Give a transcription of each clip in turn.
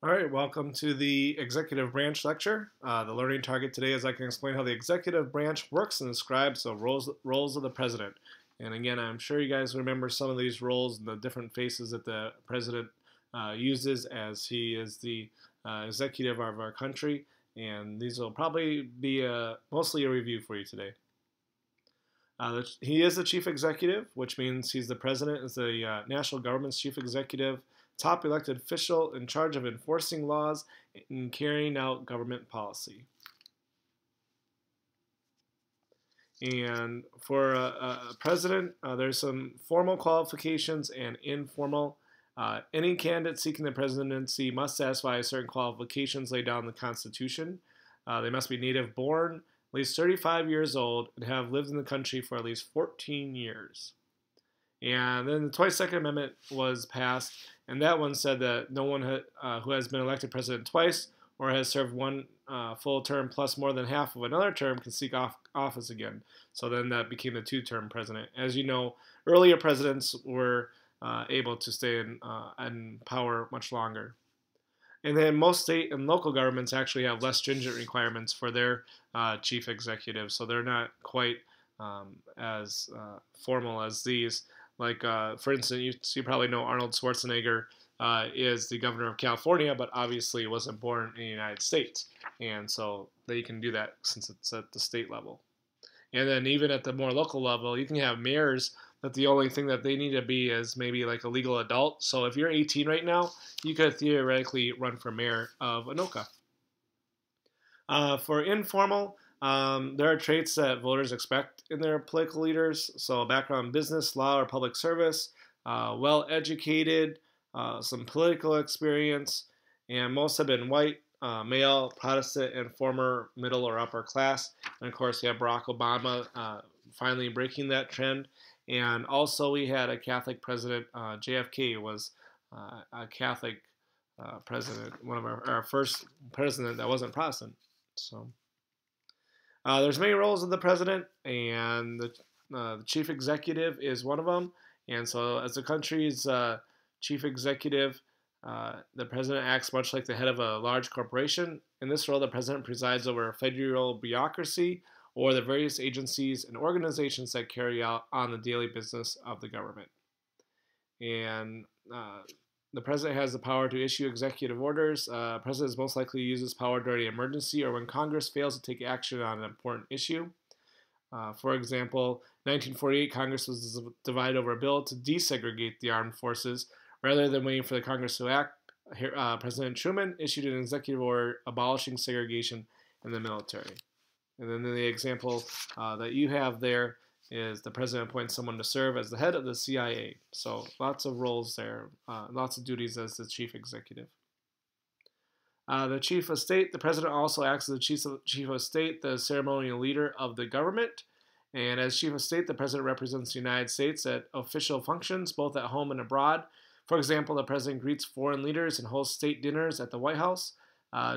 All right, welcome to the Executive Branch lecture. The learning target today is I can explain how the executive branch works and describes the roles of the president. And again, I'm sure you guys remember some of these roles and the different faces that the president uses as he is the executive of our country. And these will probably be mostly a review for you today. He is the chief executive, which means he's the president, is the national government's chief executive, top elected official in charge of enforcing laws and carrying out government policy. And for a president, there's some formal qualifications and informal. Any candidate seeking the presidency must satisfy certain qualifications laid down in the Constitution. They must be native born, at least 35 years old, and have lived in the country for at least 14 years. And then the 22nd Amendment was passed, and that one said that no one who has been elected president twice or has served one full term plus more than half of another term can seek office again. So then that became the two-term president. As you know, earlier presidents were able to stay in power much longer. And then most state and local governments actually have less stringent requirements for their chief executives, so they're not quite as formal as these. Like, for instance, you probably know Arnold Schwarzenegger is the governor of California, but obviously wasn't born in the United States. And so they can do that since it's at the state level. And then even at the more local level, you can have mayors that the only thing that they need to be is maybe like a legal adult. So if you're 18 right now, you could theoretically run for mayor of Anoka. For informal, there are traits that voters expect in their political leaders. So, background in business, law, or public service, well educated, some political experience, and most have been white, male, Protestant, and former middle or upper class. And of course, we have Barack Obama finally breaking that trend. And also, we had a Catholic president. JFK was a Catholic president, one of our first president that wasn't Protestant. So. There's many roles of the president, and the chief executive is one of them. And so, as the country's chief executive, the president acts much like the head of a large corporation. In this role, the president presides over a federal bureaucracy or the various agencies and organizations that carry out on the daily business of the government. And the president has the power to issue executive orders. The president is most likely to use this power during an emergency or when Congress fails to take action on an important issue. For example, 1948, Congress was divided over a bill to desegregate the armed forces. Rather than waiting for the Congress to act, President Truman issued an executive order abolishing segregation in the military. And then the example that you have there is the president appoints someone to serve as the head of the CIA. So lots of roles there, lots of duties as the chief executive. The chief of state, the president also acts as the chief of state, the ceremonial leader of the government. And as chief of state, the president represents the United States at official functions, both at home and abroad. For example, the president greets foreign leaders and hosts state dinners at the White House.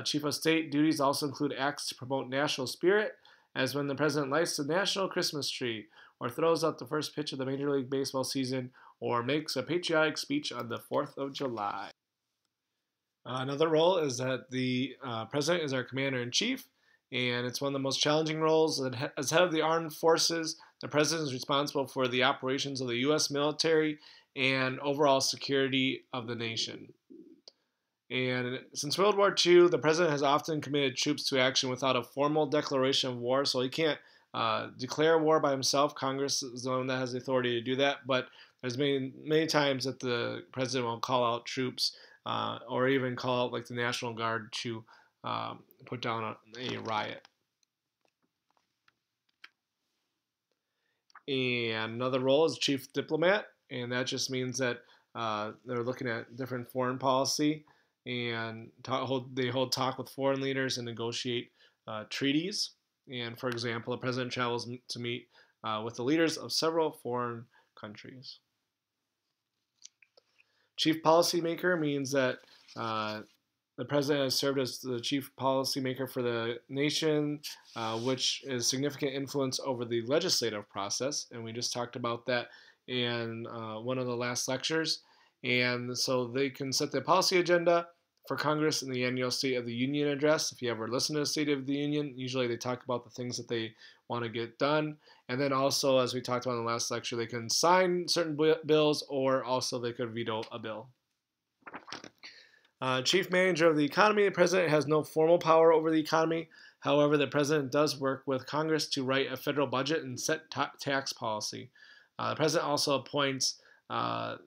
Chief of state duties also include acts to promote national spirit, as when the president lights the national Christmas tree, or throws out the first pitch of the Major League Baseball season, or makes a patriotic speech on the 4th of July. Another role is that the president is our commander-in-chief, and it's one of the most challenging roles. As head of the armed forces, the president is responsible for the operations of the U.S. military and overall security of the nation. And since World War II, the president has often committed troops to action without a formal declaration of war, so he can't declare war by himself. Congress is the one that has the authority to do that, but there's many times that the president will call out troops or even call out like the National Guard to put down a riot. And another role is chief diplomat, and that just means that they're looking at different foreign policy and they hold talk with foreign leaders and negotiate treaties. And for example, the president travels to meet with the leaders of several foreign countries. Chief policymaker means that the president has served as the chief policymaker for the nation, which is significant influence over the legislative process. And we just talked about that in one of the last lectures. And so they can set the policy agenda, for Congress in the annual State of the Union address. If you ever listen to the State of the Union, usually they talk about the things that they want to get done. And then also, as we talked about in the last lecture, they can sign certain bills, or also they could veto a bill. Chief manager of the economy, the president has no formal power over the economy. However, the president does work with Congress to write a federal budget and set tax policy. The president also appoints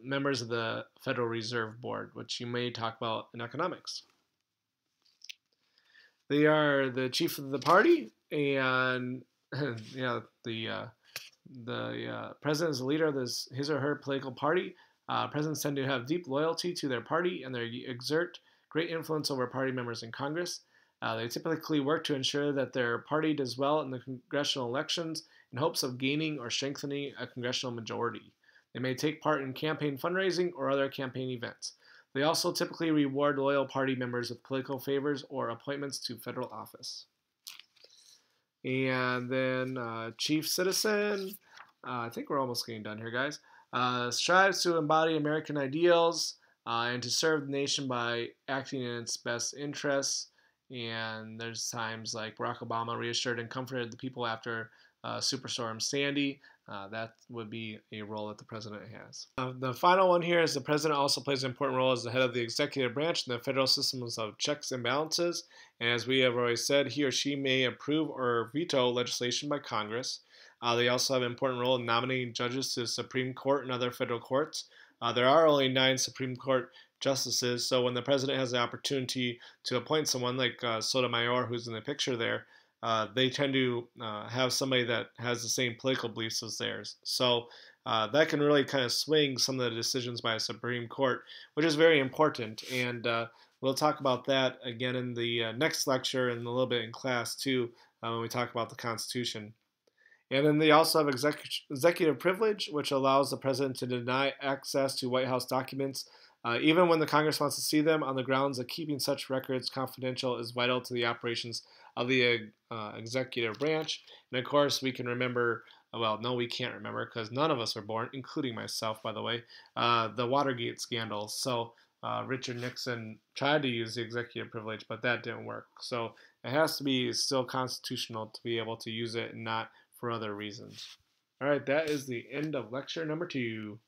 members of the Federal Reserve Board, which you may talk about in economics. They are the chief of the party, and the president is the leader of his or her political party. Presidents tend to have deep loyalty to their party, and they exert great influence over party members in Congress. They typically work to ensure that their party does well in the congressional elections in hopes of gaining or strengthening a congressional majority. They may take part in campaign fundraising or other campaign events. They also typically reward loyal party members with political favors or appointments to federal office. And then chief citizen, I think we're almost getting done here, guys. Strives to embody American ideals and to serve the nation by acting in its best interests. And there's times like Barack Obama reassured and comforted the people after Superstorm Sandy. That would be a role that the president has. The final one here is the president also plays an important role as the head of the executive branch in the federal systems of checks and balances. And as we have already said, he or she may approve or veto legislation by Congress. They also have an important role in nominating judges to the Supreme Court and other federal courts. There are only 9 Supreme Court justices, so when the president has the opportunity to appoint someone like Sotomayor, who's in the picture there, they tend to have somebody that has the same political beliefs as theirs. So that can really kind of swing some of the decisions by a Supreme Court, which is very important. And we'll talk about that again in the next lecture and a little bit in class too when we talk about the Constitution. And then they also have executive privilege, which allows the president to deny access to White House documents, even when the Congress wants to see them, on the grounds that keeping such records confidential is vital to the operations of the executive branch. And of course, we can remember, well, no, we can't remember because none of us were born, including myself, by the way, the Watergate scandal. So Richard Nixon tried to use the executive privilege, but that didn't work. So it has to be still constitutional to be able to use it and not for other reasons. All right, that is the end of lecture number 2.